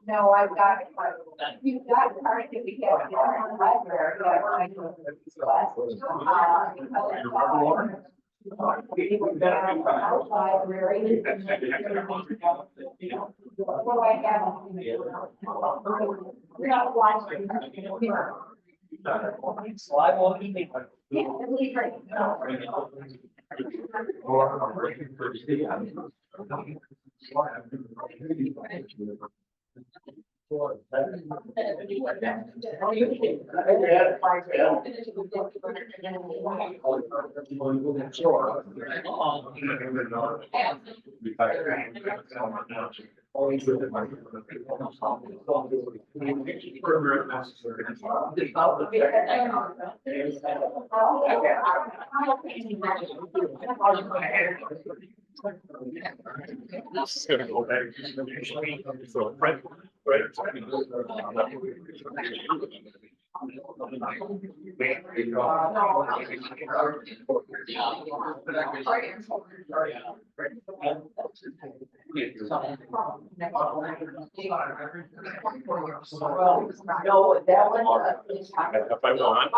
No, I've got it. You've got it. I think we have it in the library. What do I have? We're not watching. Slide one evening. Yeah, really great. This is gonna go back. So, Fred, No, that one. if I want.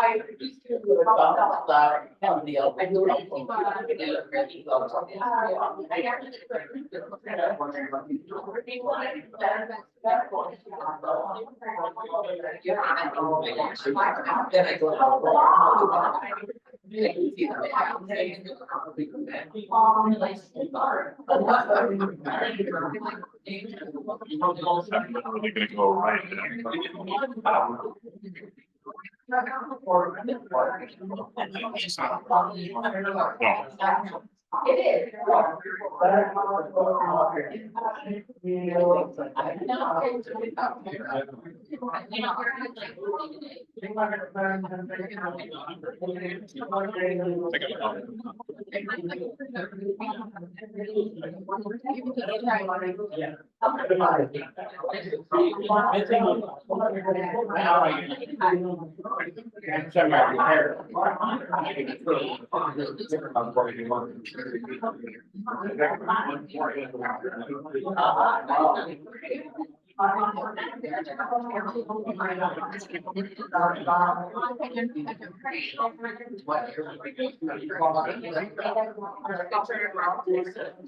I'm literally gonna go right It is.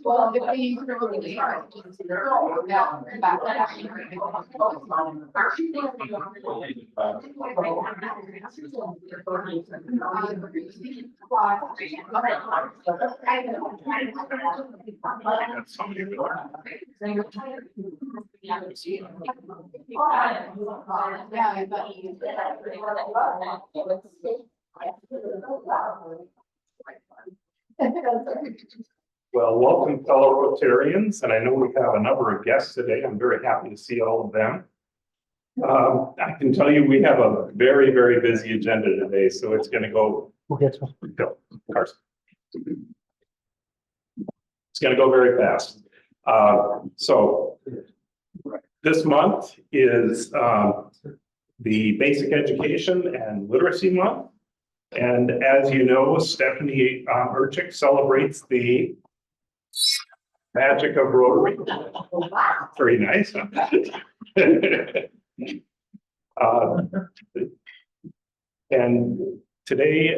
Well, if we really are. That's something. Well, welcome fellow Rotarians, and I know we have a number of guests today. I'm very happy to see all of them. I can tell you we have a very, very busy agenda today, so it's going to go. Who gets one? Bill, Carson. It's going to go very fast. So this month is the Basic Education and Literacy Month. And as you know, Stephanie Urchik celebrates the magic of Rotary. Very nice. Uh, And today,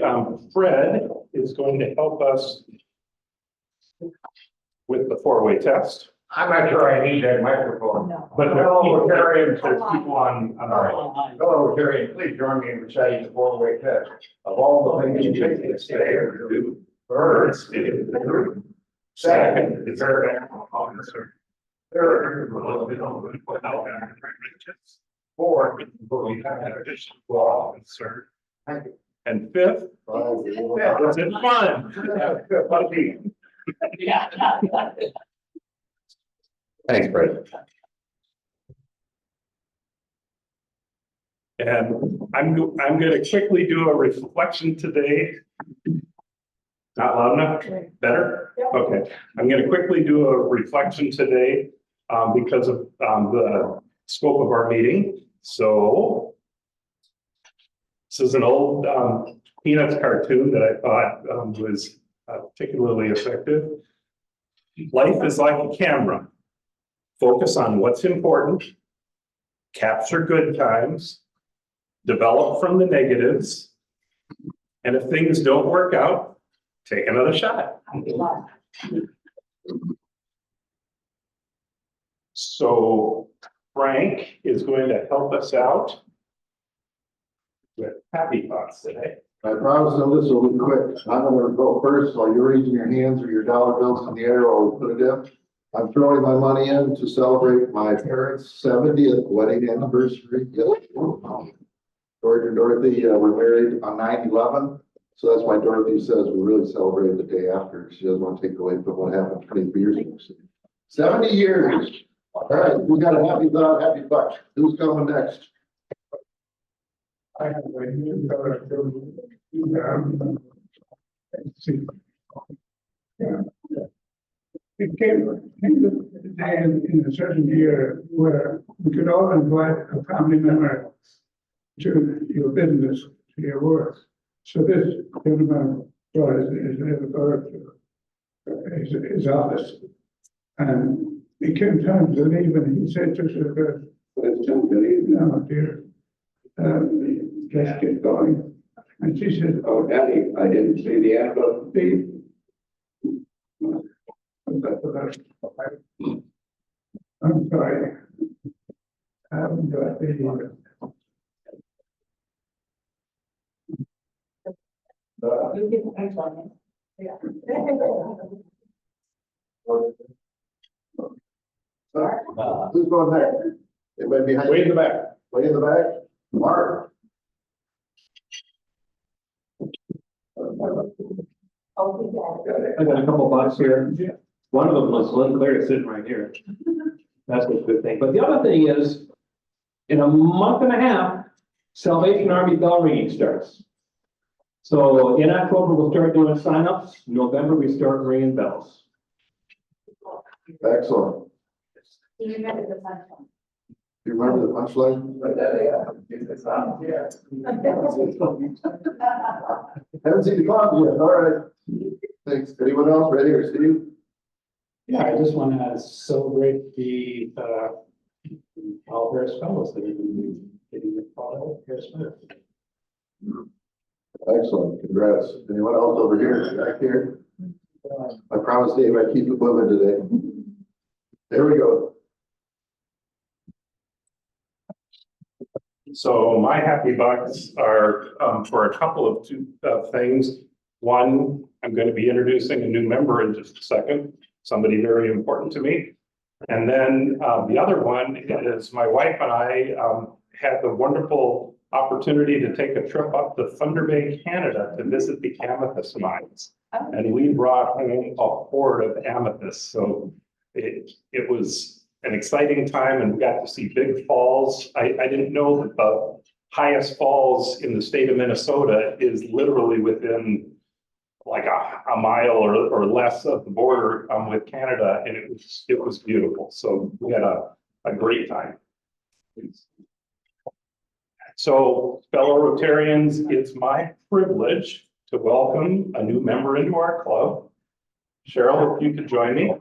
Fred is going to help us with the four-way test. I'm not sure I need that microphone. But Hello, Terry. there's people on our. Hello, Terry, please join me in reciting the four-way test. Of all the things you take to say or do, First, it is the group. Second, it's our officer. Third, fourth, we have an additional officer. And fifth, is it fun? Thanks, Brett. And I'm gonna quickly do a reflection today. Not loud enough? Better? Okay, I'm gonna quickly do a reflection today, because of, the scope of our meeting. So this is an old, Peanuts cartoon that I thought, was particularly effective. Life is like a camera. Focus on what's important, capture good times, develop from the negatives, and if things don't work out, take another shot. So Frank is going to help us out with happy thoughts today. I promise them this will be quick. I'm gonna go first, while you're raising your hands or your dollar bills in the air, I'll put it in. I'm throwing my money in to celebrate my parents' 70th wedding anniversary. Yes. George and Dorothy were married on 9/11, so that's why Dorothy says we really celebrate the day after. She doesn't want to take away from what happened 20 years ago. 70 years. All right, we got a happy thought, happy buck. Who's coming next? I have a new daughter. Yeah. It came to the day in a certain year where we could all invite a family member to your business, to your work. So this gentleman brought his little daughter to his office. And it came time to leave and he said to her, "But it's time to leave now, dear. Let's get going." And she said, "Oh, Daddy, I didn't see the end of the." I'm sorry. I haven't got the. Who's going next? Anybody behind? Way in the back. Way in the back? Mark. I got a couple bucks here. One of them was Lynn Clear sitting right here. That's a good thing. But the other thing is, in a month and a half, Salvation Army bell ringing starts. So in October, we'll start doing signups. November, we start ringing bells. Excellent. You remember the fun one. Do you remember the punchline? Haven't seen the clock yet. All right. Thanks. Anyone else ready or Steve? Yeah, I just want to celebrate the, all Harris fellows that are going to be getting the follow Harris Smith. Excellent. Congrats. Anyone else over here, back here? I promise Dave, I keep it moving today. There we go. So my happy bucks are, for a couple of things. One, I'm going to be introducing a new member in just a second, somebody very important to me. And then the other one is my wife and I had the wonderful opportunity to take a trip up to Thunder Bay, Canada to visit the amethyst mines. And we brought home a hoard of amethysts. So it was an exciting time and we got to see big falls. I didn't know that the highest falls in the state of Minnesota is literally within like a mile or less of the border with Canada, and it was beautiful. So we had a great time. So fellow Rotarians, it's my privilege to welcome a new member into our club. Cheryl, if you could join me.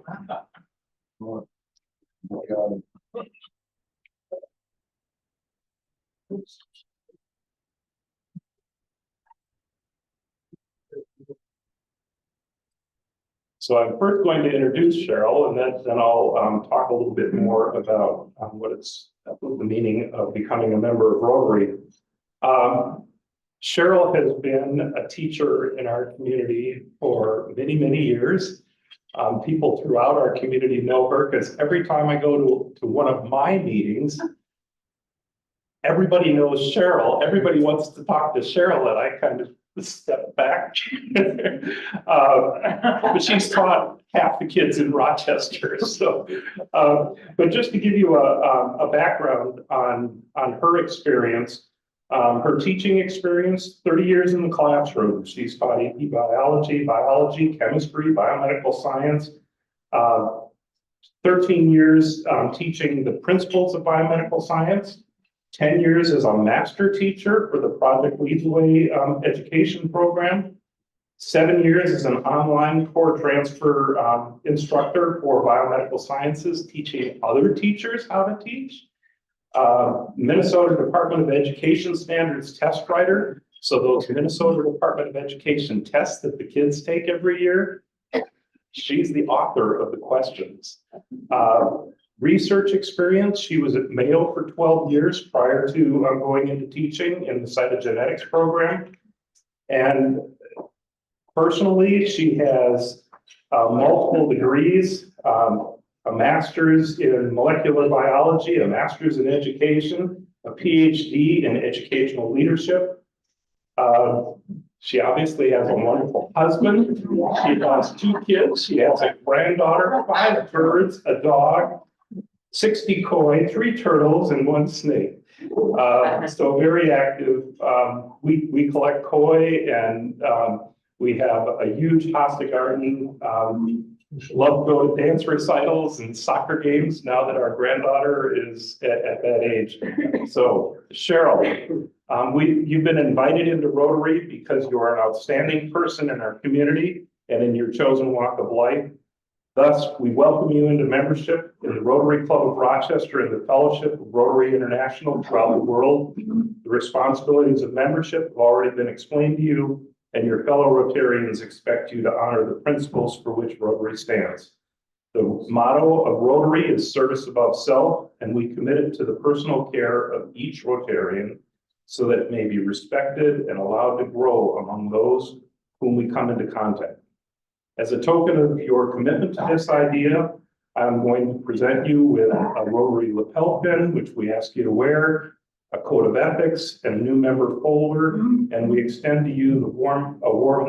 So I'm first going to introduce Cheryl, and then I'll talk a little bit more about the meaning of becoming a member of Rotary. Cheryl has been a teacher in our community for many, many years. People throughout our community know her because every time I go to one of my meetings, everybody knows Cheryl. Everybody wants to talk to Cheryl, and I kind of step back. But she's taught half the kids in Rochester. So, but just to give you a background on her experience, her teaching experience, 30 years in the classroom. She's taught AP biology, chemistry, biomedical science. 13 years teaching the principles of biomedical science. 10 years as a master teacher for the Project Leads the Way education program. 7 years as an online core transfer instructor for biomedical sciences, teaching other teachers how to teach. Minnesota Department of Education standards test writer. So those Minnesota Department of Education tests that the kids take every year, she's the author of the questions. Research experience, she was at Mayo for 12 years prior to going into teaching in the cytogenetics program. And personally, she has multiple degrees, a master's in molecular biology, a master's in education, a PhD in educational leadership. She obviously has a wonderful husband. She has 2 kids. She has a granddaughter, 5 birds, a dog, 60 koi, 3 turtles, and 1 snake. So very active. We collect koi, and we have a huge hosta garden. Love to go to dance recitals and soccer games now that our granddaughter is at that age. So Cheryl, you've been invited into Rotary because you are an outstanding person in our community and in your chosen walk of life. Thus, we welcome you into membership in the Rotary Club of Rochester and the Fellowship of Rotary International throughout the world. The responsibilities of membership have already been explained to you, and your fellow Rotarians expect you to honor the principles for which Rotary stands. The motto of Rotary is service above self, and we commit it to the personal care of each Rotarian so that it may be respected and allowed to grow among those whom we come into contact. As a token of your commitment to this idea, I'm going to present you with a Rotary lapel pin, which we ask you to wear, a code of ethics, and a new member folder, and we extend to you a warm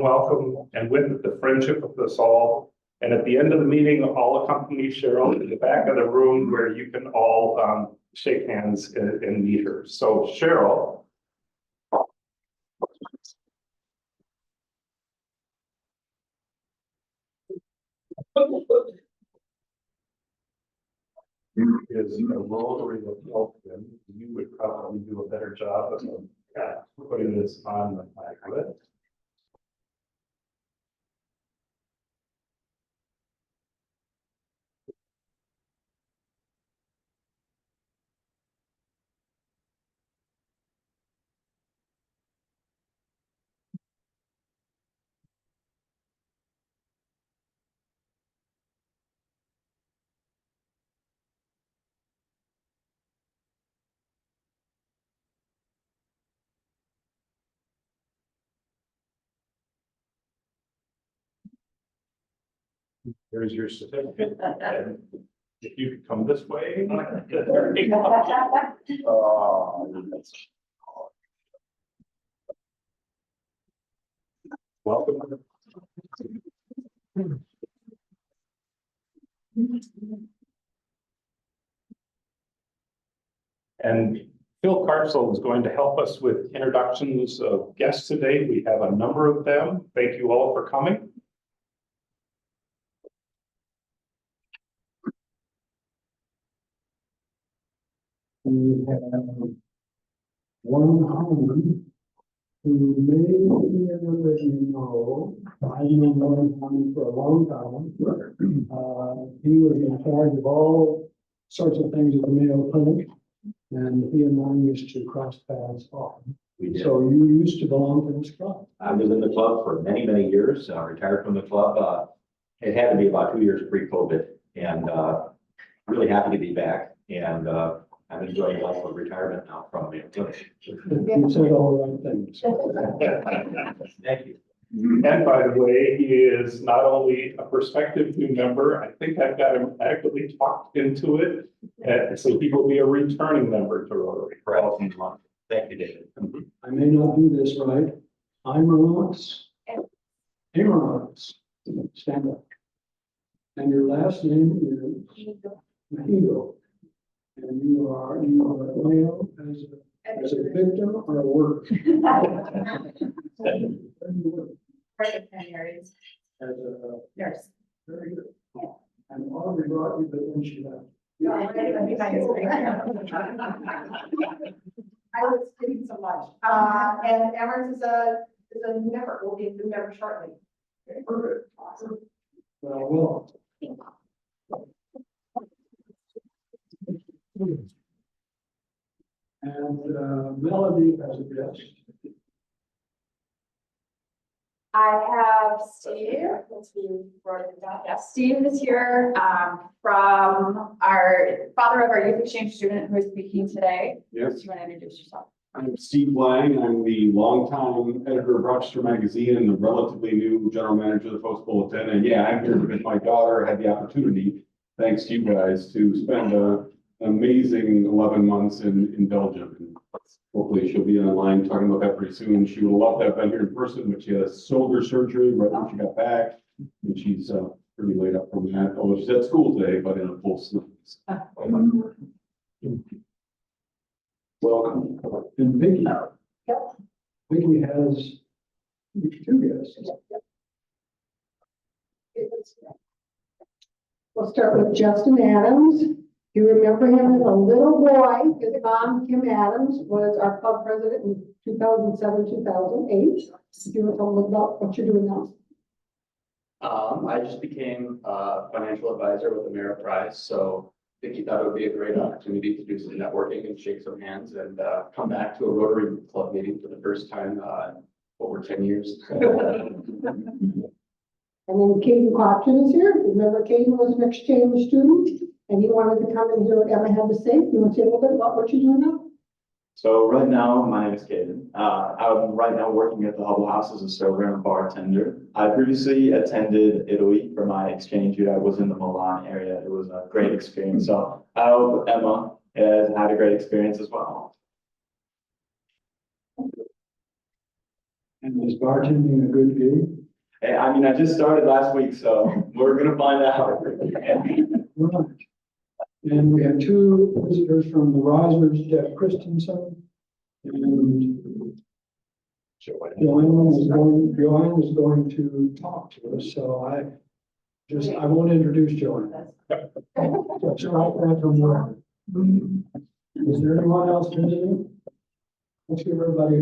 welcome, and with it the friendship of us all. And at the end of the meeting, I'll accompany Cheryl to the back of the room where you can all shake hands and meet her. So Cheryl. Is a Rotary lapel pin. You would probably do a better job of putting this on the back of it. Here's your certificate. And if you could come this way. Welcome. And Phil Carcel is going to help us with introductions of guests today. We have a number of them. Thank you all for coming. We have one home who may already know, I know him for a long time. He was in charge of all sorts of things at the Mayo Clinic. And he and I used to cross paths often. We did. So you used to belong to this club. I was in the club for many, many years, retired from the club. It had to be about 2 years pre-COVID, and really happy to be back. And I'm enjoying the life of retirement now from Mayo Clinic. You said all the right things. Thank you. And by the way, he is not only a prospective new member, I think I've got him actively talked into it. So he will be a returning member to Rotary. Thank you, David. I may not do this right. Immerlux. Immerlux. Stand up. And your last name is Mahigo. And you are Mayo as a victim or a worker? Right, 10 years. As a, Nurse. very good. And Audrey brought you, but then she left. No, I was kidding so much. And Emirates is a new member, will be a new member shortly. Perfect. Well. And Melody has a guest. I have Steve, let's see, wrote it down. Yes, Steve is here, from our father of our youth exchange student who is speaking today. Yes, Do you want to introduce yourself? I'm Steve Lang. I'm the longtime editor of Rochester Magazine and the relatively new general manager of the Post Bulletin. And yeah, I'm here because my daughter had the opportunity, thanks to you guys, to spend an amazing 11 months in Belgium. And hopefully she'll be online talking about that pretty soon. She would love to have been here in person, but she had shoulder surgery right when she got back. And she's pretty laid up from that, although she's at school today, but in a full sleep. Welcome. And Vicky. Vicky has two guests. We'll start with Justin Adams. You remember him as a little boy. His mom, Kim Adams, was our club president in 2007, 2008. Do you want to tell them about what you're doing now? I just became a financial advisor with the Merit Prize, so Vicky thought it would be a great opportunity to do some networking and shake some hands and come back to a Rotary Club meeting for the first time in over 10 years. And then Caden Copton is here. Remember Caden was an exchange student and he wanted to come and hear what Emma had to say. You want to say a little bit about what you're doing now? So right now, my name is Caden. I'm right now working at the Hubble House as a server and bartender. I previously attended Italy for my exchange year. I was in the Milan area. It was a great experience. So I hope Emma has had a great experience as well. And is bartending a good gig? Hey, I mean, I just started last week, so we're gonna find out. Right. And we have two visitors from the Risers, Deb Christensen and Joanne is going to talk to us, so I won't introduce Joanne. That's right there from where. Is there anyone else visiting? Let's give everybody a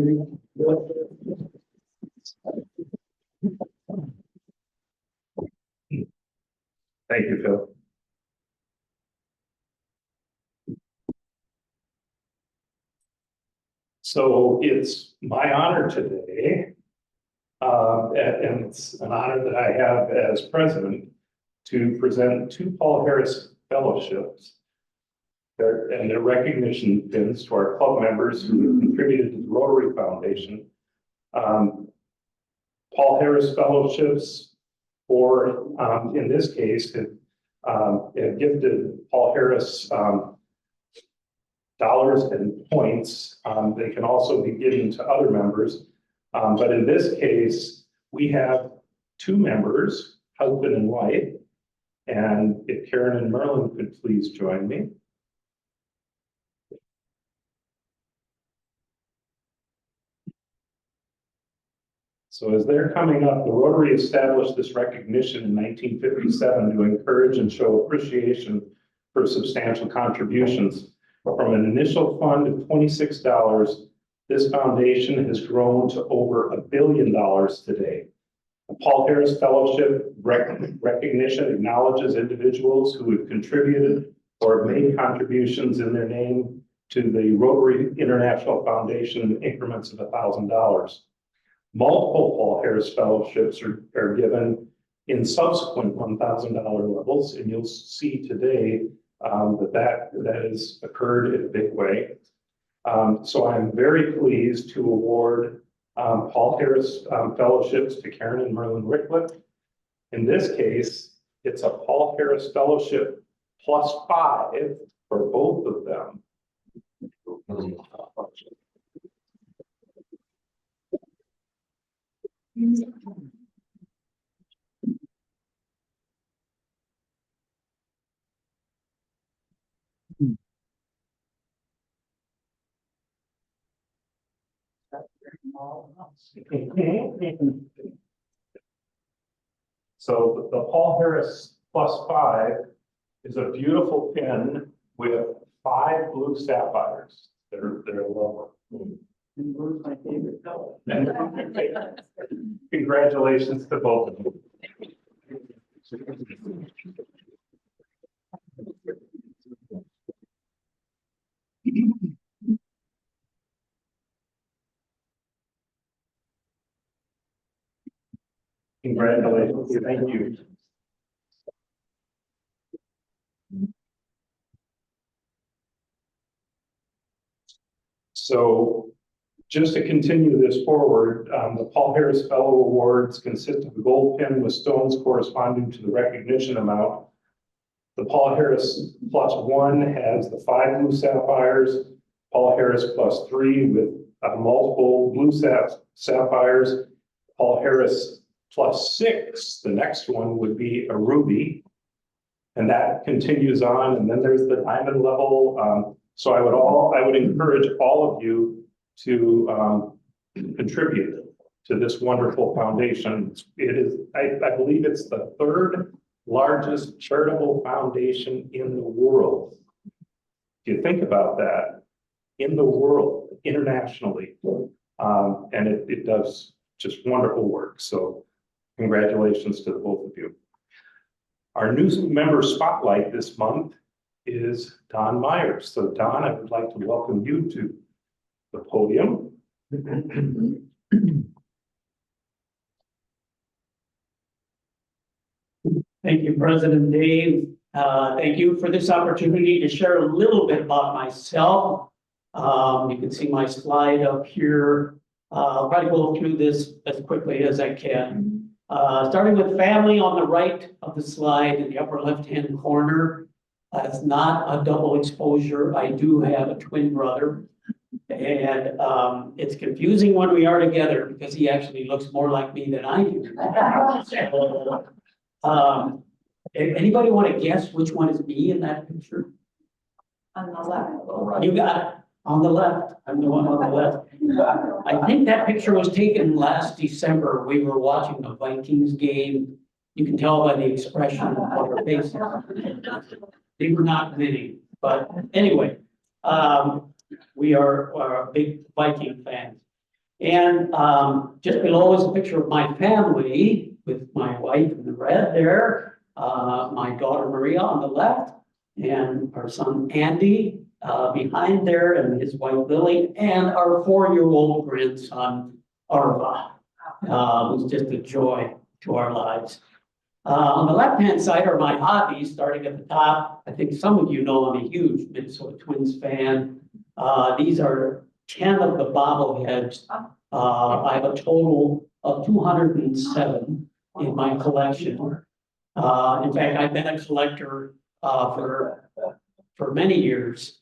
Thank you, Phil. So it's my honor today, and it's an honor that I have as president to present two Paul Harris Fellowships and their recognition pins to our club members who have contributed to the Rotary Foundation. Paul Harris Fellowships, or in this case, have gifted Paul Harris dollars and points. They can also be given to other members. But in this case, we have two members, husband and wife. And if Karen and Merlin could please join me. So as they're coming up, the Rotary established this recognition in 1957 to encourage and show appreciation for substantial contributions. From an initial fund of $26, this foundation has grown to over $1 billion today. The Paul Harris Fellowship recognition acknowledges individuals who have contributed or have made contributions in their name to the Rotary International Foundation in increments of $1,000. Multiple Paul Harris Fellowships are given in subsequent $1,000 levels, and you'll see today that has occurred in a big way. So I'm very pleased to award Paul Harris Fellowships to Karen and Merlin Rickliff. In this case, it's a Paul Harris Fellowship +5 for both of them. So the Paul Harris +5 is a beautiful pin with 5 blue sapphires. They're lovely. And blue's my favorite color. Congratulations to both of them. Congratulations. Thank you. So just to continue this forward, the Paul Harris Fellow Awards consist of a gold pin with stones corresponding to the recognition amount. The Paul Harris +1 has the 5 blue sapphires, Paul Harris +3 with multiple blue sapphires, Paul Harris +6, the next one would be a ruby. And that continues on, and then there's the diamond level. So I would encourage all of you to contribute to this wonderful foundation. It is, I believe it's the 3rd largest charitable foundation in the world. If you think about that, in the world, internationally, and it does just wonderful work. So congratulations to the both of you. Our new member spotlight this month is Don Myers. So Don, I would like to welcome you to the podium. Thank you, President Dave. Thank you for this opportunity to share a little bit about myself. You can see my slide up here. I'll try to go through this as quickly as I can. Starting with family on the right of the slide in the upper left-hand corner. It's not a double exposure. I do have a twin brother. And it's confusing when we are together because he actually looks more like me than I do. Anybody want to guess which one is me in that picture? On the left. You got it. On the left. I'm the one on the left. I think that picture was taken last December. We were watching the Vikings game. You can tell by the expression of our faces. They were not winning. But anyway, we are big Viking fans. And just below is a picture of my family with my wife in the red there, my daughter Maria on the left, and our son Andy behind there, and his wife Lily, and our 4-year-old grandson Arva, who's just a joy to our lives. On the left-hand side are my hobbies, starting at the top. I think some of you know I'm a huge Minnesota Twins fan. These are 10 of the bobbleheads. I have a total of 207 in my collection. In fact, I've been a collector for many years.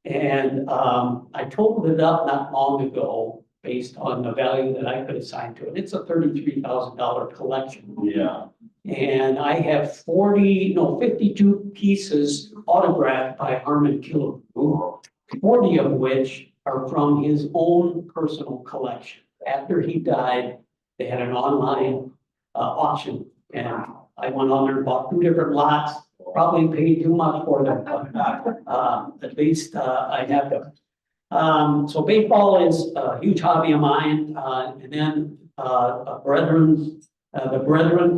And I totaled it up not long ago based on the value that I could assign to it. It's a $33,000 collection. Yeah. And I have 52 pieces autographed by Harmon Killebrew, 40 of which are from his own personal collection. After he died, they had an online auction, and I went on there and bought 2 different lots. Probably paid too much for them, but at least I have them. So baseball is a huge hobby of mine, and then the Brethren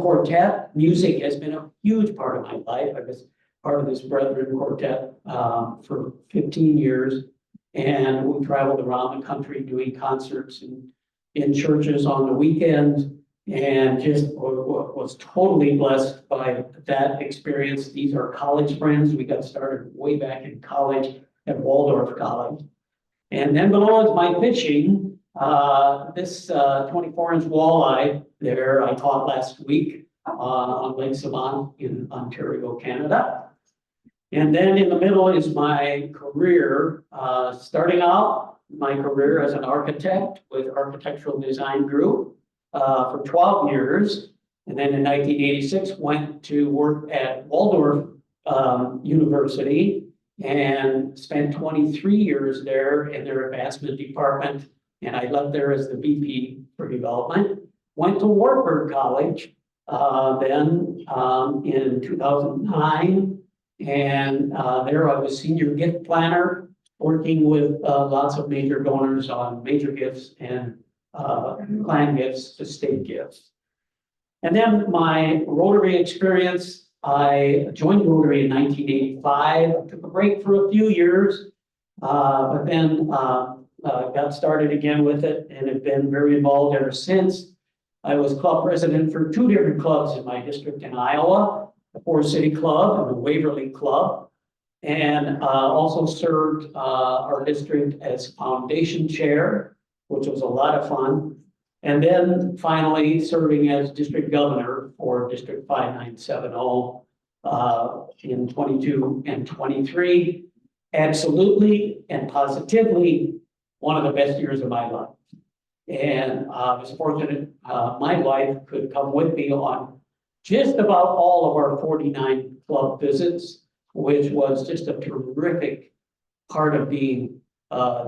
Quartet. Music has been a huge part of my life. I was part of this Brethren Quartet, for 15 years. And we traveled around the country doing concerts in churches on the weekends. And just was totally blessed by that experience. These are college friends. We got started way back in college at Waldorf College. And then below is my fishing. This 24-inch walleye there I caught last week on Lake Savant in Ontario, Canada. And then in the middle is my career, starting out my career as an architect with Architectural Design Group for 12 years. And then in 1986, went to work at Waldorf University and spent 23 years there in their advancement department. And I left there as the VP for development. Went to Wartburg College then in 2009. And there I was senior gift planner, working with lots of major donors on major gifts and planned gifts to state gifts. And then my Rotary experience, I joined Rotary in 1985. I took a break for a few years, but then got started again with it and have been very involved ever since. I was club president for 2 different clubs in my district in Iowa, the Forest City Club and the Waverly Club, and also served our district as foundation chair, which was a lot of fun. And then finally serving as district governor for District 5970 in 22 and 23. Absolutely and positively one of the best years of my life. And I was fortunate my wife could come with me on just about all of our 49 club visits, which was just a terrific part of being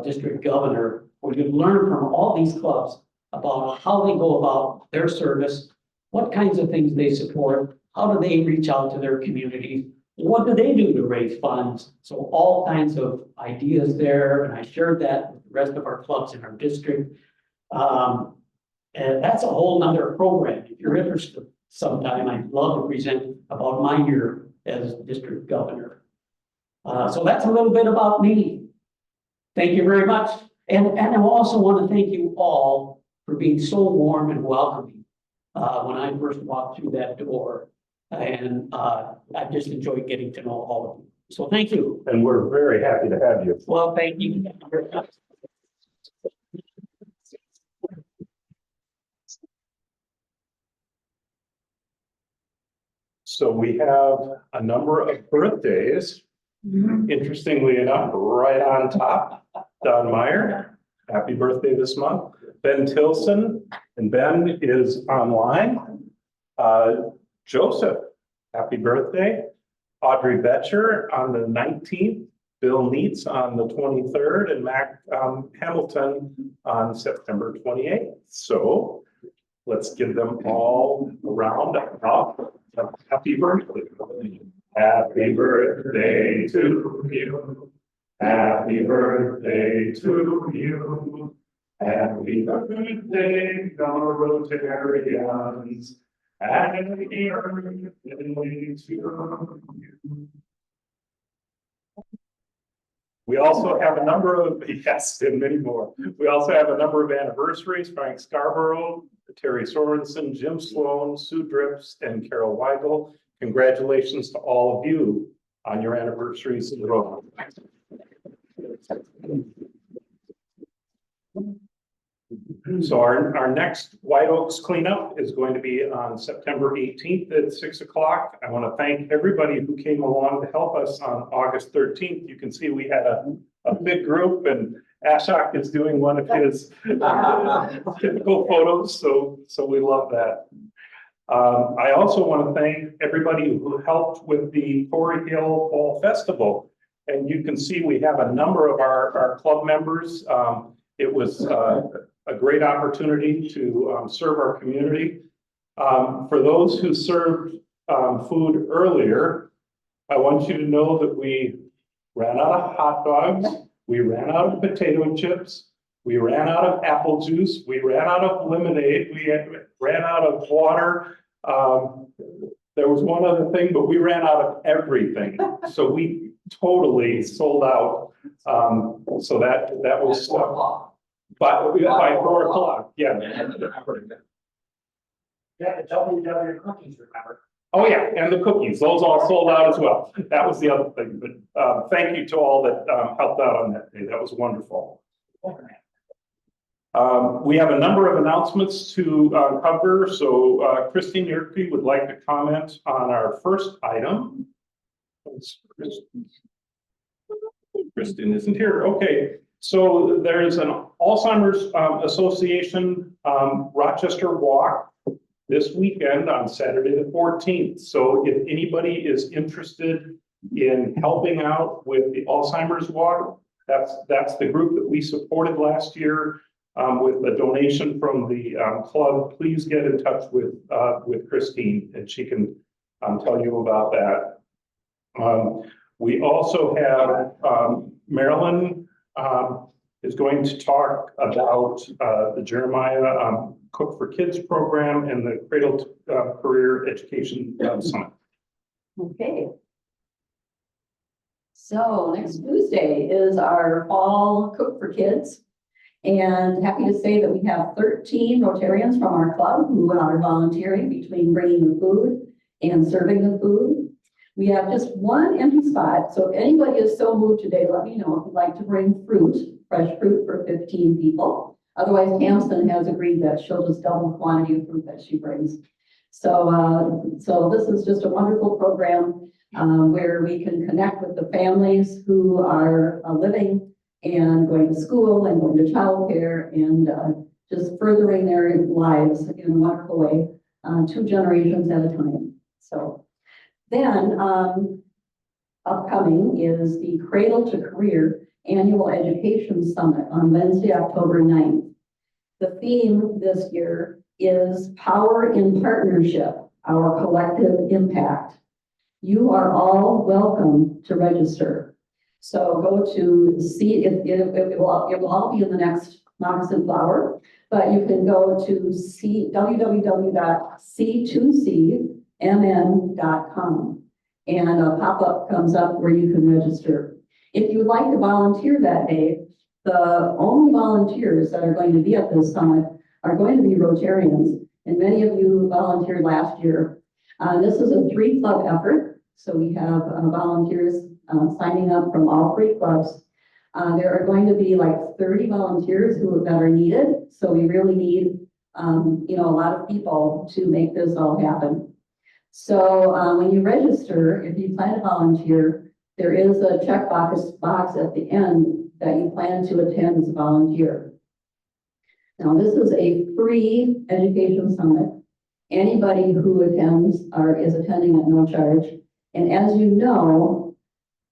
district governor, where you learn from all these clubs about how they go about their service, what kinds of things they support, how do they reach out to their communities, what do they do to raise funds? So all kinds of ideas there, and I shared that with the rest of our clubs in our district. And that's a whole nother program. If you're interested sometime, I'd love to present about my year as district governor. So that's a little bit about me. Thank you very much. And I also want to thank you all for being so warm and welcoming when I first walked through that door. And I just enjoyed getting to know all of you. So thank you. And we're very happy to have you. Well, thank you. So we have a number of birthdays. Interestingly enough, right on top, Don Meyer, happy birthday this month. Ben Tilson, and Ben is online. Joseph, happy birthday. Audrey Betcher on the 19th. Bill Neitz on the 23rd, and Mac Hamilton on September 28th. So let's give them all a round of happy birthday. Happy birthday to you. Happy birthday to you. Happy birthday, fellow Rotarians. Happy birthday to you. We also have a number of, yes, and many more. We also have a number of anniversaries: Frank Scarborough, Terry Sorensen, Jim Sloan, Sue Drips, and Carol Weigel. Congratulations to all of you on your anniversaries in the road. So our next White Oaks cleanup is going to be on September 18th at 6 o'clock. I want to thank everybody who came along to help us on August 13th. You can see we had a big group, and Ashok is doing one of his typical photos, so we love that. I also want to thank everybody who helped with the Torrey Hill Fall Festival. And you can see we have a number of our club members. It was a great opportunity to serve our community. For those who served food earlier, I want you to know that we ran out of hot dogs, we ran out of potato chips, we ran out of apple juice, we ran out of lemonade, we ran out of water. There was one other thing, but we ran out of everything, so we totally sold out. So that was, by 4 o'clock, yeah. Yeah, the WW cookies, remember? Oh, yeah, and the cookies, those all sold out as well. That was the other thing, but thank you to all that helped out on that day. That was wonderful. We have a number of announcements to cover, so Christine Yerke would like to comment on our first item. Kristen isn't here. Okay, so there's an Alzheimer's Association Rochester Walk this weekend on Saturday the 14th. So if anybody is interested in helping out with the Alzheimer's Walk, that's the group that we supported last year with a donation from the club. Please get in touch with Christine and she can tell you about that. We also have Marilyn is going to talk about the Jeremiah Cook for Kids program and the Cradle to Career Education Summit. Okay. So next Tuesday is our fall Cook for Kids. And happy to say that we have 13 Rotarians from our club who are volunteering between bringing the food and serving the food. We have just one empty spot, so if anybody is so moved today, let me know if you'd like to bring fruit, fresh fruit for 15 people. Otherwise, Tamsin has agreed that she'll just double the quantity of fruit that she brings. So, so this is just a wonderful program where we can connect with the families who are living and going to school and going to childcare and just furthering their lives in a wonderful way, 2 generations at a time. So then upcoming is the Cradle to Career Annual Education Summit on Wednesday, October 9th. The theme this year is Power in Partnership, Our Collective Impact. You are all welcome to register. So go to see, it will all be in the next Moccasin Flower, but you can go to www.c2cmn.com and a pop-up comes up where you can register. If you would like to volunteer that day, the only volunteers that are going to be at this summit are going to be Rotarians, and many of you volunteered last year. This is a 3-club effort, so we have volunteers signing up from all 3 clubs. There are going to be like 30 volunteers that are needed, so we really need you know, a lot of people to make this all happen. So when you register, if you plan to volunteer, there is a checkbox box at the end that you plan to attend as a volunteer. Now, this is a free education summit. Anybody who attends is attending at no charge. And as you know,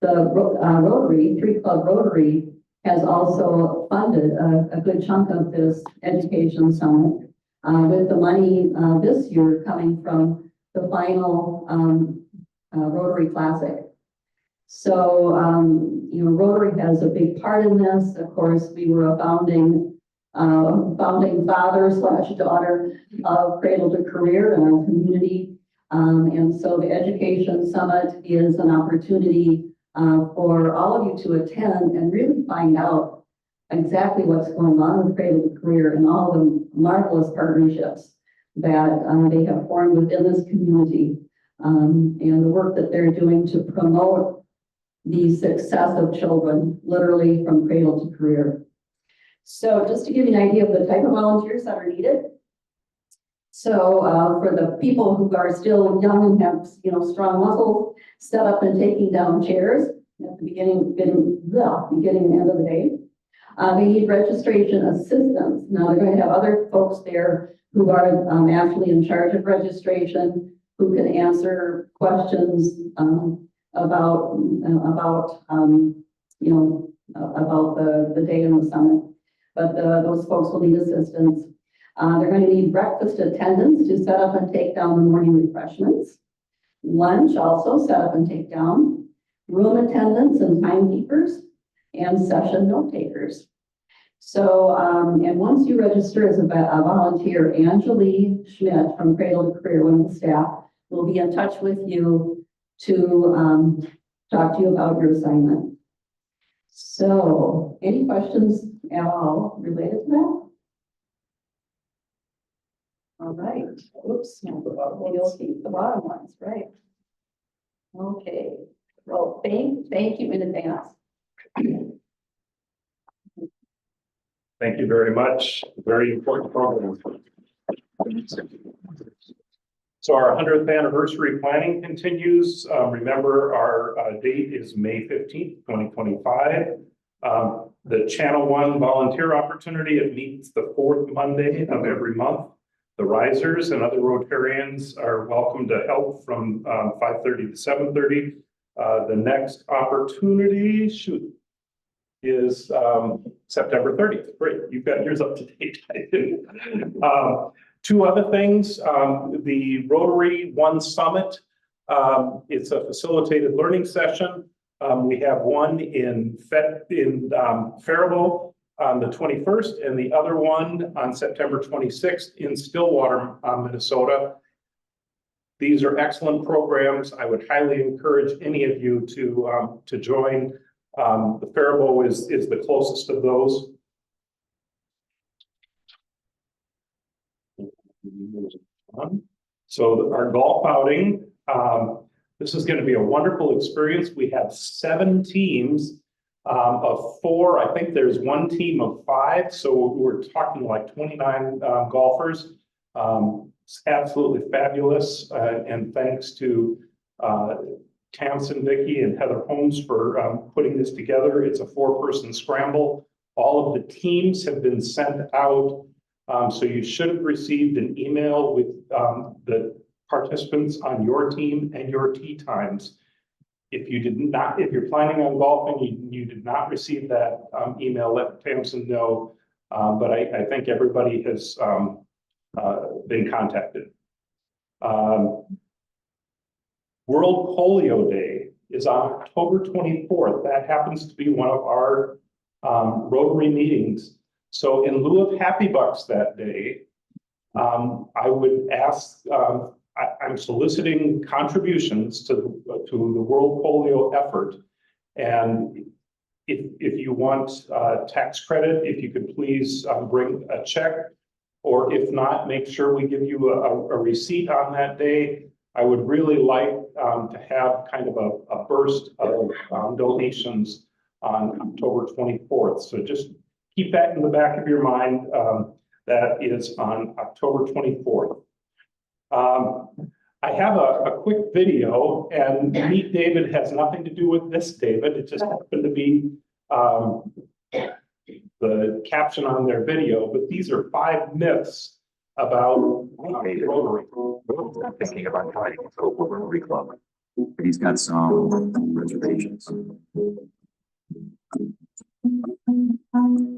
the Rotary, 3-Club Rotary, has also funded a good chunk of this education summit with the money this year coming from the final Rotary Classic. So, you know, Rotary has a big part in this. Of course, we were a founding father/daughter of Cradle to Career in our community. And so the Education Summit is an opportunity for all of you to attend and really find out exactly what's going on with Cradle to Career and all the marvelous partnerships that they have formed within this community and the work that they're doing to promote the success of children, literally from cradle to career. So just to give you an idea of the type of volunteers that are needed. So for the people who are still young and have, you know, strong muscles, set up and taking down chairs at the beginning and end of the day. They need registration assistance. Now they're going to have other folks there who are actually in charge of registration, who can answer questions about the day in the summit. But those folks will need assistance. They're going to need breakfast attendants to set up and take down the morning refreshments. Lunch also set up and take down. Room attendants and timekeepers and session note takers. So, and once you register as a volunteer, Angelie Schmidt from Cradle to Career, one of the staff, will be in touch with you to talk to you about your assignment. So, any questions at all related to that? All right, oops, you'll keep the bottom ones, right? Okay, well, thank you in advance. Thank you very much. Very important program. So our 100th anniversary planning continues. Remember, our date is May 15th, 2025. The Channel One volunteer opportunity, it meets the fourth Monday of every month. The risers and other Rotarians are welcome to help from 5:30 to 7:30. The next opportunity, is September 30th. Great, you've got yours up to date. I didn't. Two other things, the Rotary One Summit. It's a facilitated learning session. We have one in Faribault on the 21st and the other one on September 26th in Stillwater, Minnesota. These are excellent programs. I would highly encourage any of you to join. The Faribault is the closest of those. So our golf outing, this is going to be a wonderful experience. We have 7 teams of 4. I think there's one team of 5. So we're talking like 29 golfers. It's absolutely fabulous. And thanks to Tamsin, Vicky, and Heather Holmes for putting this together. It's a 4-person scramble. All of the teams have been sent out. So you should have received an email with the participants on your team and your tee times. If you're planning on golfing, you did not receive that email, let Tamsin know. But I think everybody has been contacted. World Polio Day is on October 24th. That happens to be one of our Rotary meetings. So in lieu of Happy Bucks that day, I would ask, I'm soliciting contributions to the World Polio effort. And if you want tax credit, if you could please bring a check, or if not, make sure we give you a receipt on that day. I would really like to have kind of a burst of donations on October 24th. So just keep that in the back of your mind. That is on October 24th. I have a quick video, and Meet David has nothing to do with this, David. It just happened to be the caption on their video, but these are 5 myths about Rotary. I'm thinking about trying to go to a Rotary Club, but he's got some reservations.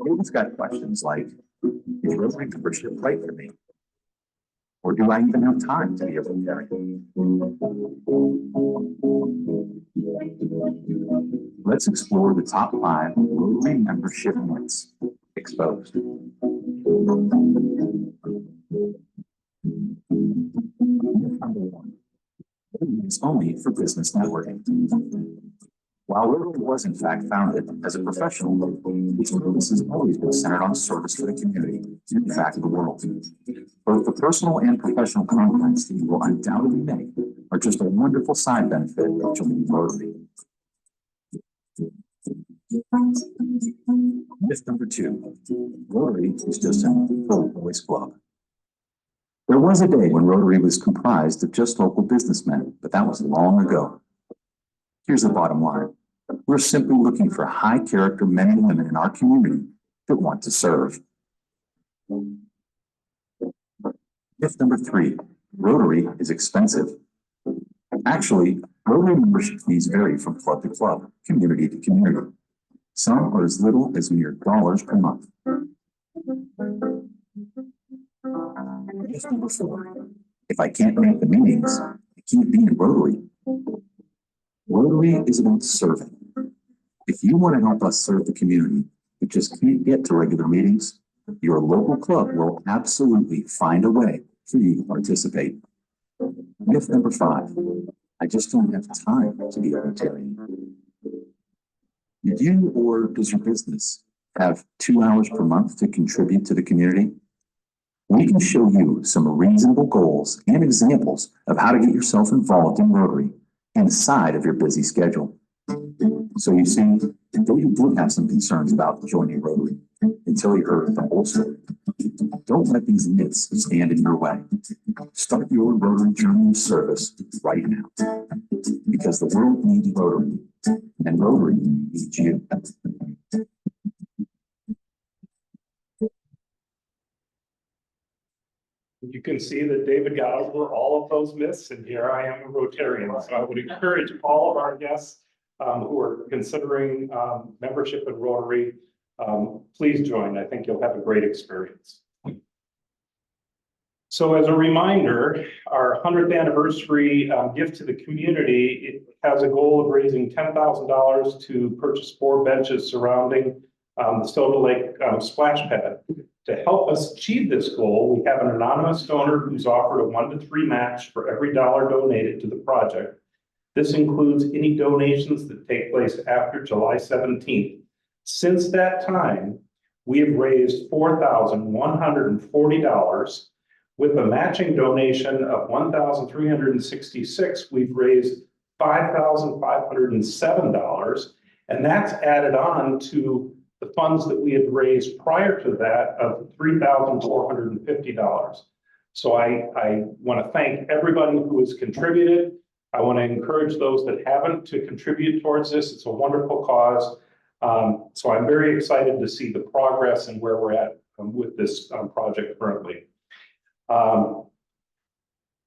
David's got questions like, is Rotary membership right for me? Or do I even have time to be a Rotarian? Let's explore the top 5 Rotary membership myths exposed. Number 1, it's only for business networking. While Rotary was in fact founded as a professional group, its purpose has always been centered on service to the community, and in fact the world. Both the personal and professional contacts that you will undoubtedly make are just a wonderful side benefit of joining Rotary. Myth number 2, Rotary is just a full boys club. There was a day when Rotary was comprised of just local businessmen, but that was long ago. Here's the bottom line. We're simply looking for high character men and women in our community that want to serve. Myth number 3, Rotary is expensive. Actually, Rotary membership fees vary from club to club, community to community. Some are as little as mere dollars per month. Myth number 4, if I can't make the meetings, I can't be in Rotary. Rotary is about serving. If you want to help us serve the community, but just can't get to regular meetings, your local club will absolutely find a way for you to participate. Myth number 5, I just don't have time to be a Rotarian. Do you or does your business have 2 hours per month to contribute to the community? We can show you some reasonable goals and examples of how to get yourself involved in Rotary inside of your busy schedule. So you see, though you did have some concerns about joining Rotary until you heard the whole story, don't let these myths stand in your way. Start your Rotary journey of service right now, because the world needs Rotary, and Rotary needs you. You can see that David got over all of those myths, and here I am a Rotarian. So I would encourage all of our guests who are considering membership in Rotary, please join. I think you'll have a great experience. So as a reminder, our 100th anniversary gift to the community, it has a goal of raising $10,000 to purchase 4 benches surrounding the Silver Lake splash pad. To help us achieve this goal, we have an anonymous donor who's offered a 1-to-3 match for every dollar donated to the project. This includes any donations that take place after July 17th. Since that time, we have raised $4,140. With a matching donation of $1,366, we've raised $5,507, and that's added on to the funds that we had raised prior to that of $3,450. So I want to thank everybody who has contributed. I want to encourage those that haven't to contribute towards this. It's a wonderful cause. So I'm very excited to see the progress and where we're at with this project currently.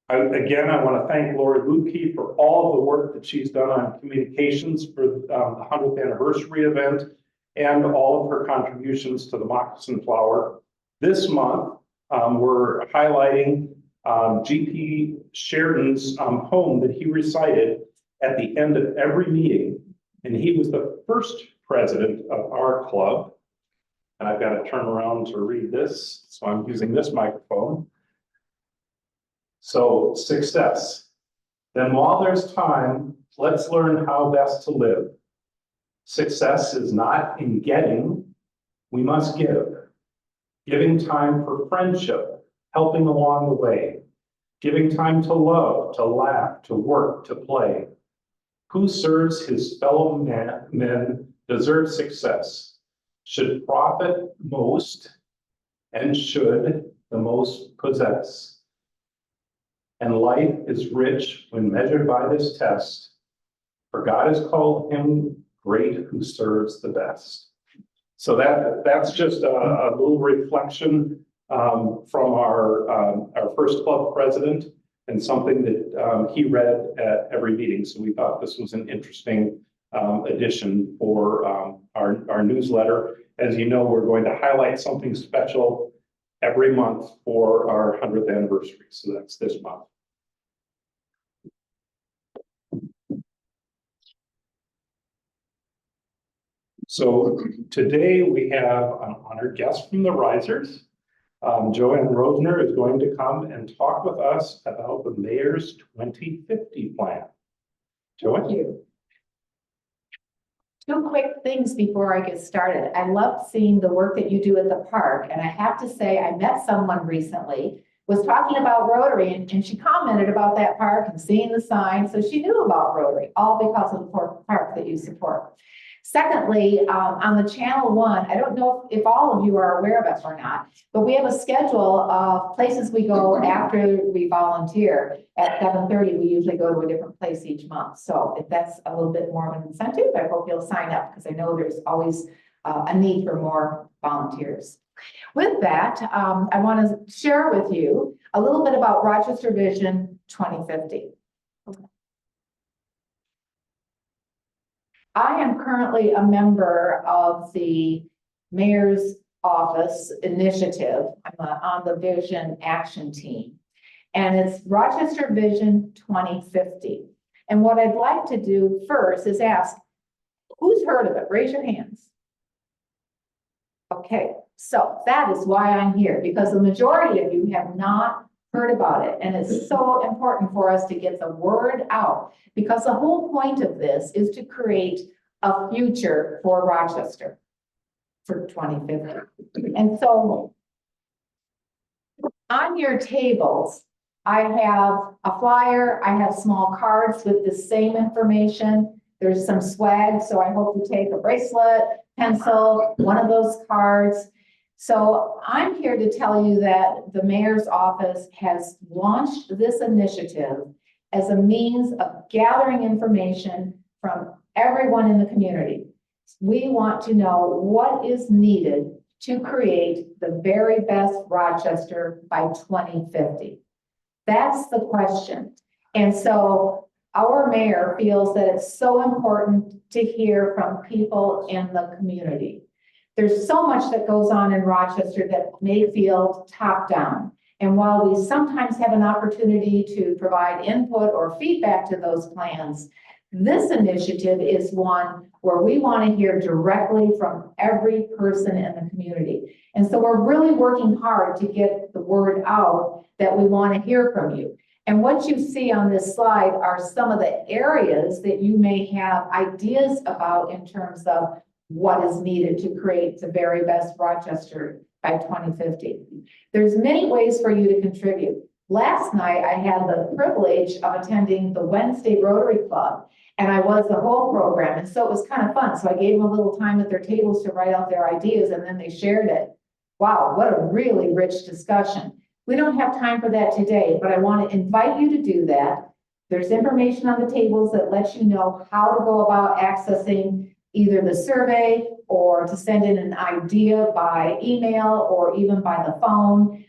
Again, I want to thank Lori Lukey for all of the work that she's done on communications for the 100th anniversary event and all of her contributions to the Moccasin Flower. This month, we're highlighting GP Sheridan's home that he recited at the end of every meeting. And he was the first president of our club. And I've got to turn around to read this, so I'm using this microphone. So, success. Then while there's time, let's learn how best to live. Success is not in getting, we must give. Giving time for friendship, helping along the way. Giving time to love, to laugh, to work, to play. Who serves his fellow men deserves success, should profit most, and should the most possess. And life is rich when measured by this test, for God has called him great who serves the best. So that's just a little reflection from our first club president, and something that he read at every meeting. So we thought this was an interesting addition for our newsletter. As you know, we're going to highlight something special every month for our 100th anniversary. So that's this month. So today we have an honored guest from the Risers. Joanne Rosner is going to come and talk with us about the mayor's 2050 plan. Joanne? Thank you. 2 quick things before I get started. I love seeing the work that you do at the park, and I have to say, I met someone recently, was talking about Rotary, and she commented about that park and seeing the sign, so she knew about Rotary, all because of the park that you support. Secondly, on the Channel 1, I don't know if all of you are aware of it or not, but we have a schedule of places we go after we volunteer. At 7:30, we usually go to a different place each month. So if that's a little bit more of an incentive, I hope you'll sign up, because I know there's always a need for more volunteers. With that, I want to share with you a little bit about Rochester Vision 2050. I am currently a member of the Mayor's Office Initiative. I'm on the Vision Action Team, and it's Rochester Vision 2050. And what I'd like to do first is ask, who's heard of it? Raise your hands. Okay, so that is why I'm here, because the majority of you have not heard about it. And it's so important for us to get the word out, because the whole point of this is to create a future for Rochester for 2050. And so on your tables, I have a flyer, I have small cards with the same information. There's some swag, so I hope you take a bracelet, pencil, one of those cards. So I'm here to tell you that the mayor's office has launched this initiative as a means of gathering information from everyone in the community. We want to know what is needed to create the very best Rochester by 2050. That's the question. And so our mayor feels that it's so important to hear from people in the community. There's so much that goes on in Rochester that may feel top down. And while we sometimes have an opportunity to provide input or feedback to those plans, this initiative is one where we want to hear directly from every person in the community. And so we're really working hard to get the word out that we want to hear from you. And what you see on this slide are some of the areas that you may have ideas about in terms of what is needed to create the very best Rochester by 2050. There's many ways for you to contribute. Last night, I had the privilege of attending the Wednesday Rotary Club, and I was the whole program, and so it was kind of fun. So I gave them a little time at their tables to write out their ideas, and then they shared it. Wow, what a really rich discussion. We don't have time for that today, but I want to invite you to do that. There's information on the tables that lets you know how to go about accessing either the survey or to send in an idea by email or even by the phone.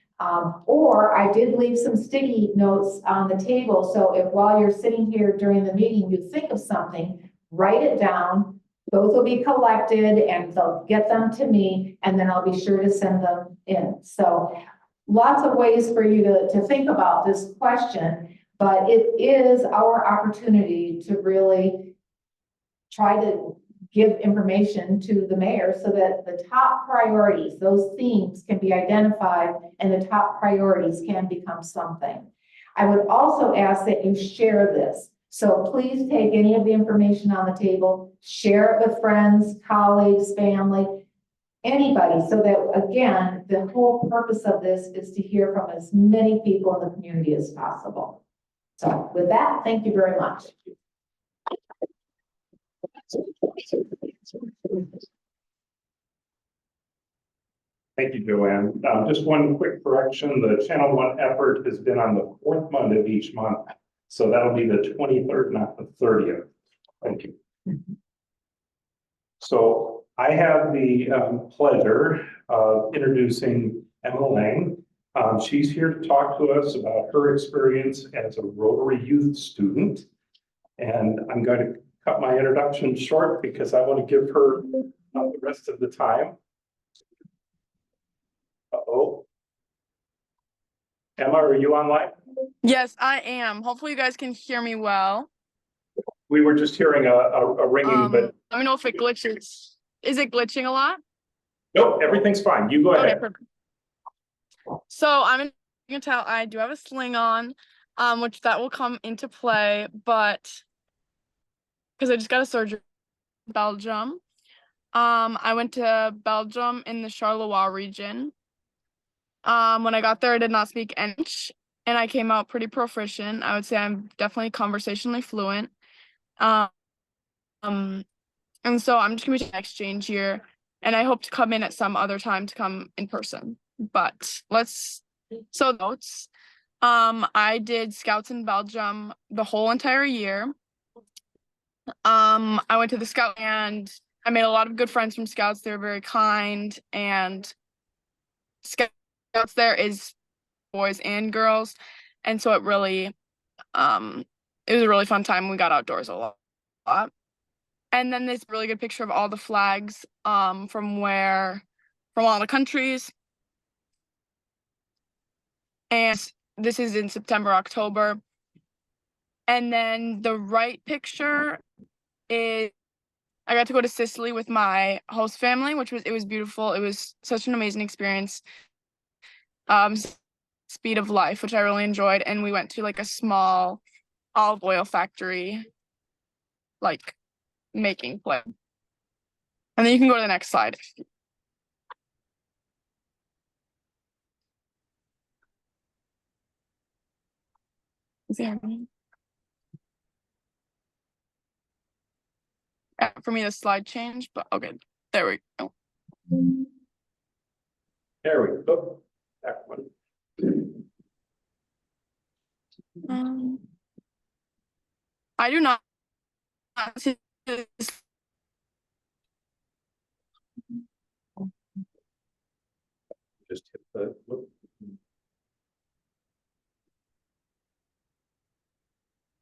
Or I did leave some sticky notes on the table. So if while you're sitting here during the meeting, you think of something, write it down. Those will be collected and they'll get them to me, and then I'll be sure to send them in. So lots of ways for you to think about this question, but it is our opportunity to really try to give information to the mayor so that the top priorities, those themes can be identified and the top priorities can become something. I would also ask that you share this. So please take any of the information on the table, share it with friends, colleagues, family, anybody, so that, again, the whole purpose of this is to hear from as many people in the community as possible. So with that, thank you very much. Thank you, Joanne. Just one quick correction. The Channel One effort has been on the fourth Monday of each month. So that'll be the 23rd, not the 30th. Thank you. So I have the pleasure of introducing Emma Lang. She's here to talk to us about her experience as a Rotary Youth student. And I'm going to cut my introduction short because I want to give her the rest of the time. Uh-oh. Emma, are you online? Yes, I am. Hopefully you guys can hear me well. We were just hearing a ringing, but let me know if it glitches. Is it glitching a lot? nope, everything's fine. You go Okay, ahead. perfect. So you can tell I do have a sling on, which that will come into play, but because I just got a surgery in Belgium. I went to Belgium in the Charleroi region. When I got there, I did not speak English, and I came out pretty proficient. I would say I'm definitely conversationally fluent. And so I'm just gonna be an exchange year, and I hope to come in at some other time to come in person. But notes. I did Scouts in Belgium the whole entire year. I went to the Scout and I made a lot of good friends from Scouts. They were very kind, and Scouts there is boys and girls, and so it really it was a really fun time. We got outdoors a lot. And then this really good picture of all the flags from all the countries. And this is in September, October. And then the right picture is I got to go to Sicily with my host family, it was beautiful. It was such an amazing experience. Speed of Life, which I really enjoyed, and we went to like a small olive oil factory, like making play. And then you can go to the next slide. Is it happening? For me, the slide changed, but okay, there we go. There we go. That one. I do not see this. Just hit the, whoop.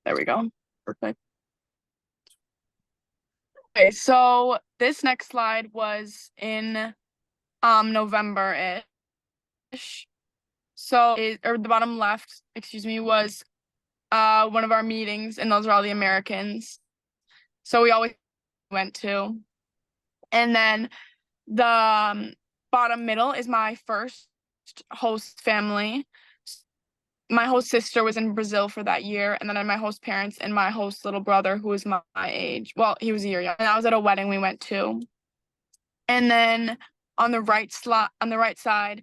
There we go. Perfect. Okay, so this next slide was in November-ish. So or the bottom left, excuse me, was one of our meetings, and those are all the Americans. So we always went to. And then the bottom middle is my first host family. My host sister was in Brazil for that year, and then I had my host parents and my host little brother, who was my age. Well, he was a year young. And I was at a wedding we went to. And then on the right side,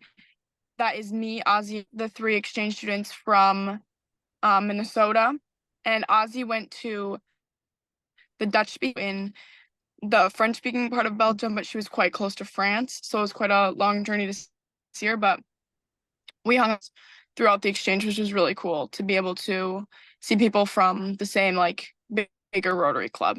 that is me, Ozzy, the 3 exchange students from Minnesota. And Ozzy went to the Dutch speaking in the French speaking part of Belgium, but she was quite close to France. So it was quite a long journey to see her, but we hung out throughout the exchange, which was really cool to be able to see people from the same like bigger Rotary Club.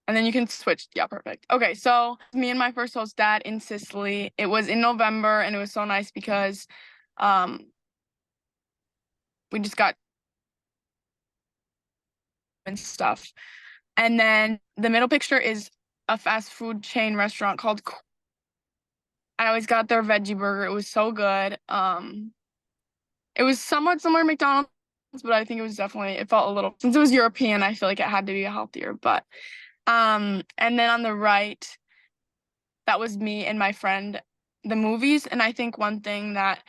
And then you can switch. Yeah, perfect. Okay, so me and my first host dad in Sicily. It was in November, and it was so nice because we just got and stuff. And then the middle picture is a fast food chain restaurant called I always got their veggie burger. It was so good. It was somewhat similar to McDonald's, but I think it was definitely, it felt a little, since it was European, I feel like it had to be healthier. But and then on the right, that was me and my friend, the movies. And I think one thing that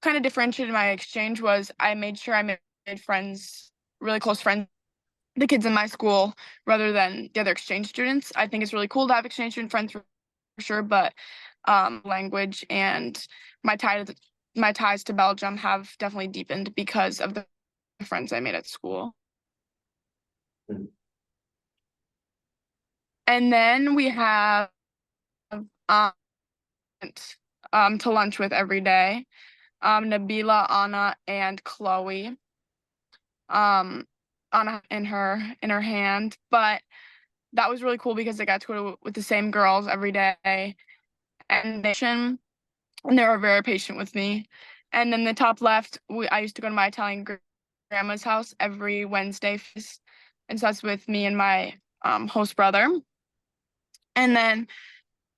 kind of differentiated my exchange was I made sure I made friends, really close friends, the kids in my school rather than the other exchange students. I think it's really cool to have exchange student friends for sure, but language and my ties to Belgium have definitely deepened because of the friends I made at school. And then we have to lunch with every day. Nabila, Anna, and Chloe. Anna in her hand, but that was really cool because I got to go with the same girls every day, and they were very patient with me. And then the top left, I used to go to my Italian grandma's house every Wednesday, and so that's with me and my host brother. And then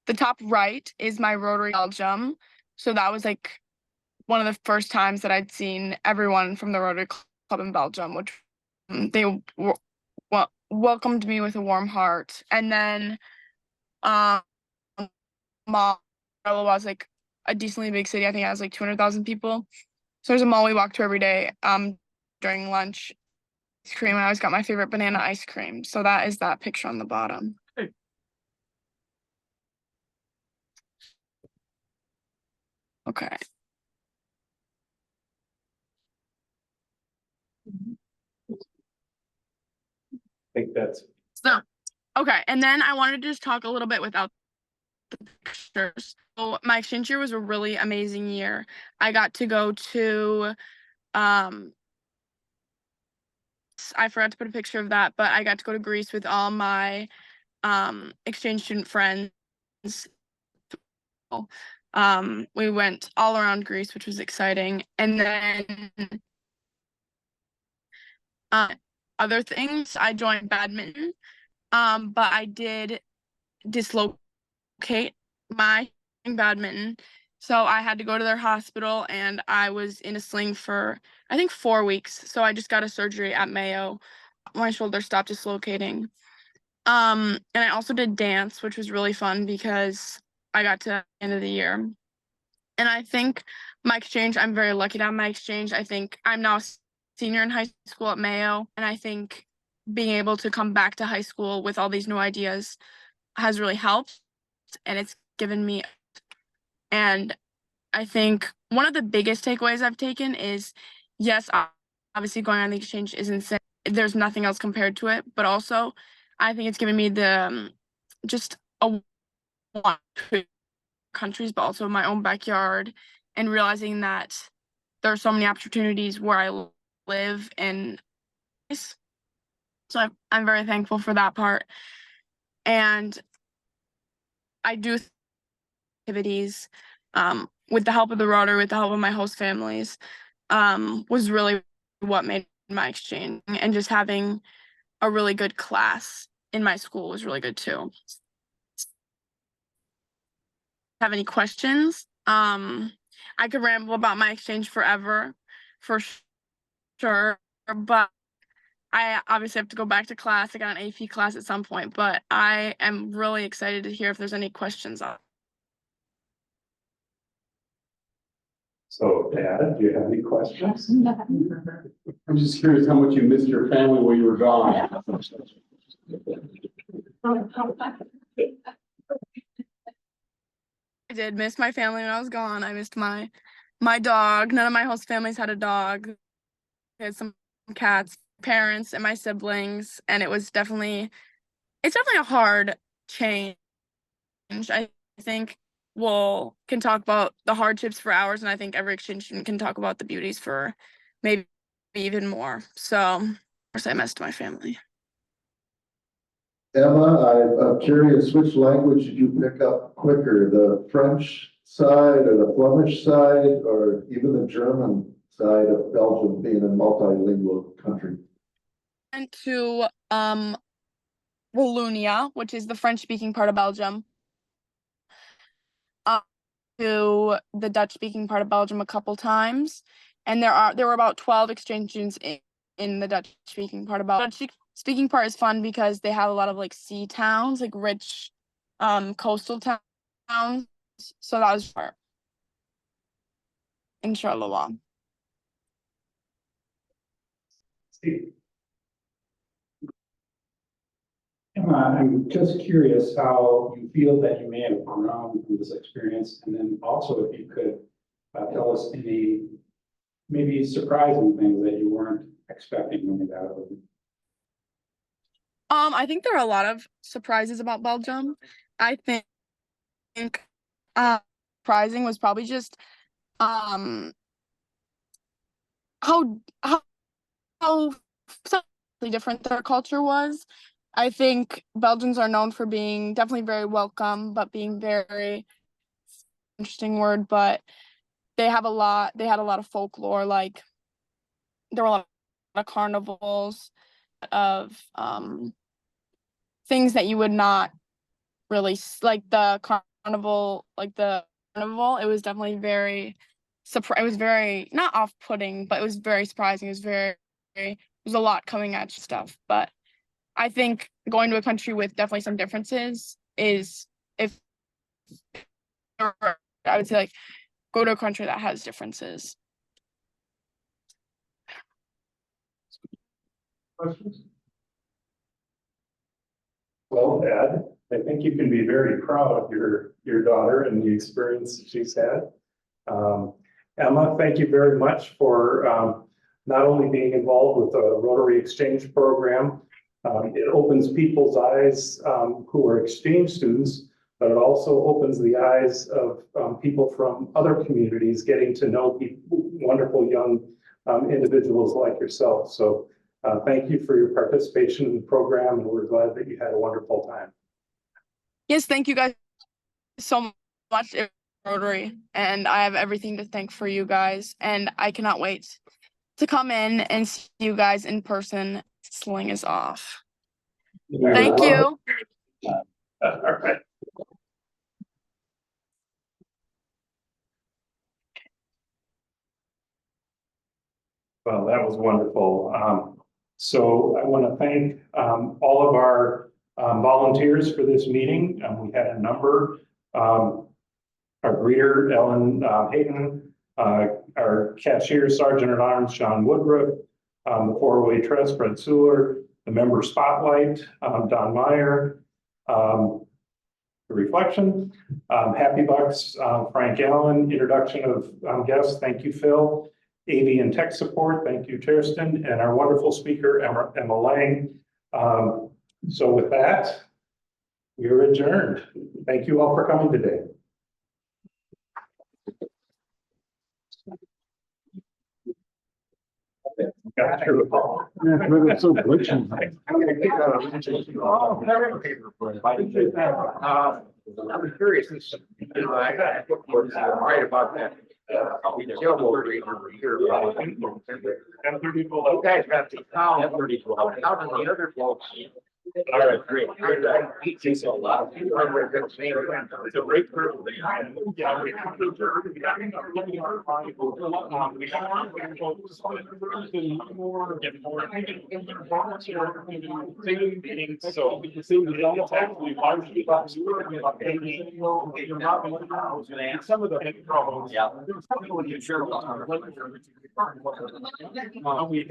the top right is my Rotary Belgium. So that was like one of the first times that I'd seen everyone from the Rotary Club in Belgium, which they welcomed me with a warm heart. And then mall was like a decently big city. I think it has like 200,000 people. So there's a mall we walk to every day during lunch. Ice cream. I always got my favorite banana ice cream. So that is that picture on the bottom. Okay. I think that's So, okay, and then I wanted to just talk a little bit without the pictures. So my exchange year was a really amazing year. I got to go to, I forgot to put a picture of that, but I got to go to Greece with all my exchange student friends. We went all around Greece, which was exciting. And then other things, I joined badminton, but I did dislocate my badminton. So I had to go to their hospital, and I was in a sling for, I think, 4 weeks. So I just got a surgery at Mayo. My shoulder stopped dislocating. And I also did dance, which was really fun because I got to the end of the year. And I think my exchange, I'm very lucky to have my exchange. I think I'm now a senior in high school at Mayo, and I think being able to come back to high school with all these new ideas has really helped, and it's given me. And I think one of the biggest takeaways I've taken is, yes, obviously going on the exchange is insane. There's nothing else compared to it, but also I think it's given me the just a countries, but also my own backyard, and realizing that there are so many opportunities where I live. And so I'm very thankful for that part. And I do activities with the help of the Rotary, with the help of my host families, was really what made my exchange. And just having a really good class in my school was really good too. Have any questions? I could ramble about my exchange forever, for sure, but I obviously have to go back to class. I got an AP class at some point, but I am really excited to hear if there's any questions on. So Dad, do you have any questions? I'm just curious how much you missed your family while you were gone. I did miss my family when I was gone. I missed my dog. None of my host families had a dog. I had some cats, parents, and my siblings, and it's definitely a hard change. I think we'll can talk about the hardships for hours, and I think every exchange student can talk about the beauties for maybe even more. So, of course, I missed my family. Emma, I'm curious, which language did you pick up quicker, the French side or the Flemish side, or even the German side of Belgium being a multilingual country? And to Wallonia, which is the French-speaking part of Belgium, to the Dutch-speaking part of Belgium a couple times, and there were about 12 exchange students in the Dutch-speaking part of Belgium. Dutch-speaking part is fun because they have a lot of like sea towns, like rich coastal towns. So that was part in Charleroi. Emma, I'm just curious how you feel that you may have grown from this experience, and then also if you could tell us any maybe surprising things that you weren't expecting when you got over. I think there are a lot of surprises about Belgium. I think surprising was probably just how different their culture was. I think Belgians are known for being definitely very welcome, but being very interesting word, but they had a lot of folklore, like there were a lot of carnivals, of things that you would not really like the carnival, it was definitely very it was very not off-putting, but it was very surprising. It was a lot coming at you stuff, but I think going to a country with definitely some differences is, if I would say, like, go to a country that has differences. Questions? Well, Dad, I think you can be very proud of your daughter and the experience she's had. Emma, thank you very much for not only being involved with the Rotary Exchange Program. It opens people's eyes who are exchange students, but it also opens the eyes of people from other communities getting to know wonderful young individuals like yourself. So thank you for your participation in the program, and we're glad that you had a wonderful time. Yes, thank you guys so much, Rotary, and I have everything to thank for you guys, and I cannot wait to come in and see you guys in person. Sling is off. Thank you. All right. Well, that was wonderful. So I want to thank all of our volunteers for this meeting. We had a number. Our greeter, Ellen Hayden, our cashier, Sergeant at Arms, Sean Woodruff, the four-way trust, Fred Sewell, the member spotlight, Don Meyer, the reflection, Happy Bucks, Frank Allen, introduction of guests. Thank you, Phil. AV and tech support. Thank you, Kirsten, and our wonderful speaker, Emma Lang. So with that, we are adjourned. Thank you all for coming today. Got through it all. It's so glitchy. I'm gonna kick out a paper for it. I'm curious, this, you know, I got right about that. You guys got the cow. How did the other folks? All right, great. It's a lot. It's a great group. Some of the problems. Yeah. We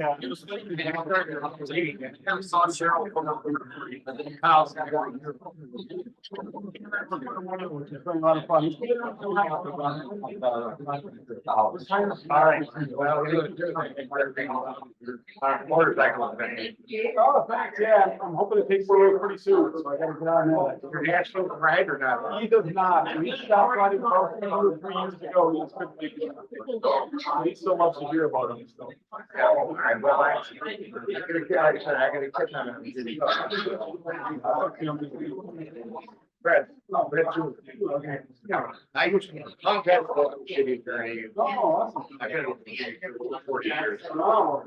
Motorcycle. Oh, thanks, yeah, I'm hoping to take away pretty soon, so I gotta get on that. Your national ride or not? He does not, we stopped riding about 2 or 3 years ago, he was quickly. I need so much to hear about him, so. Yeah, all right, well, I said, I gotta catch on it. Fred, Fred, okay. Yeah, I used to contact the city attorney. Oh, awesome. I got it for 40 years. Oh.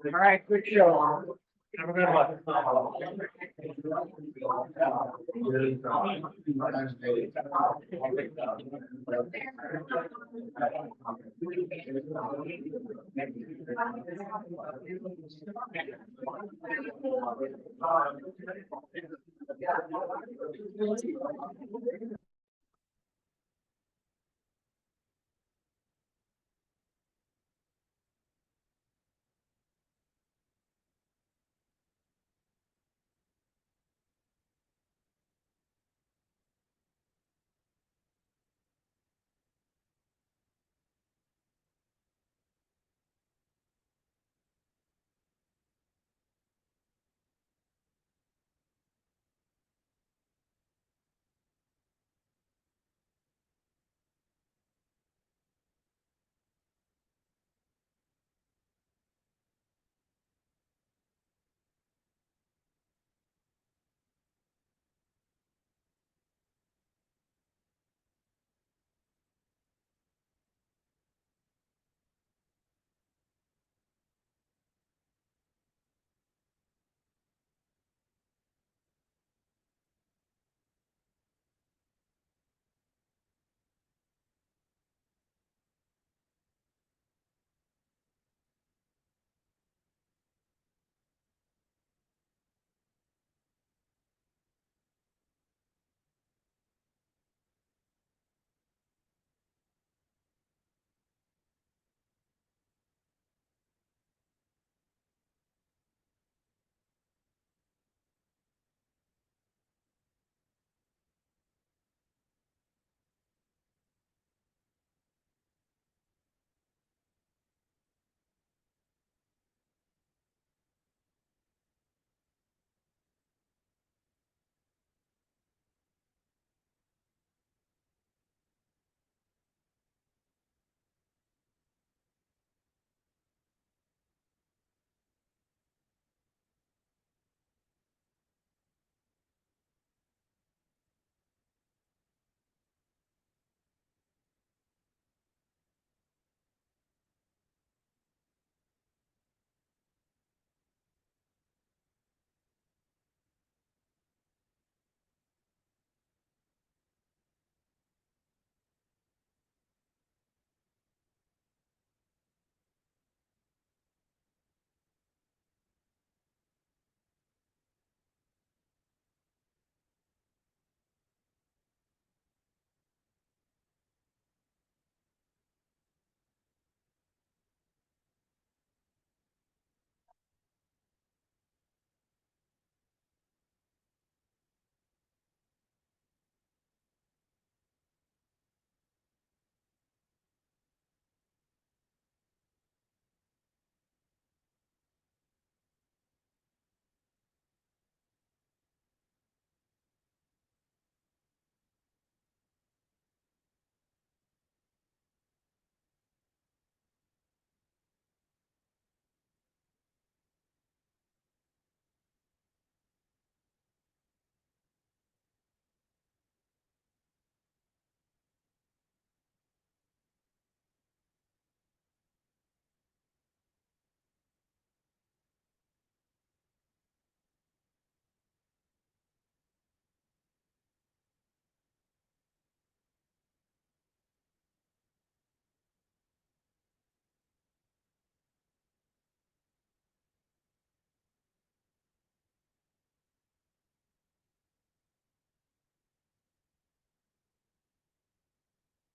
All right, good show. Have a good one.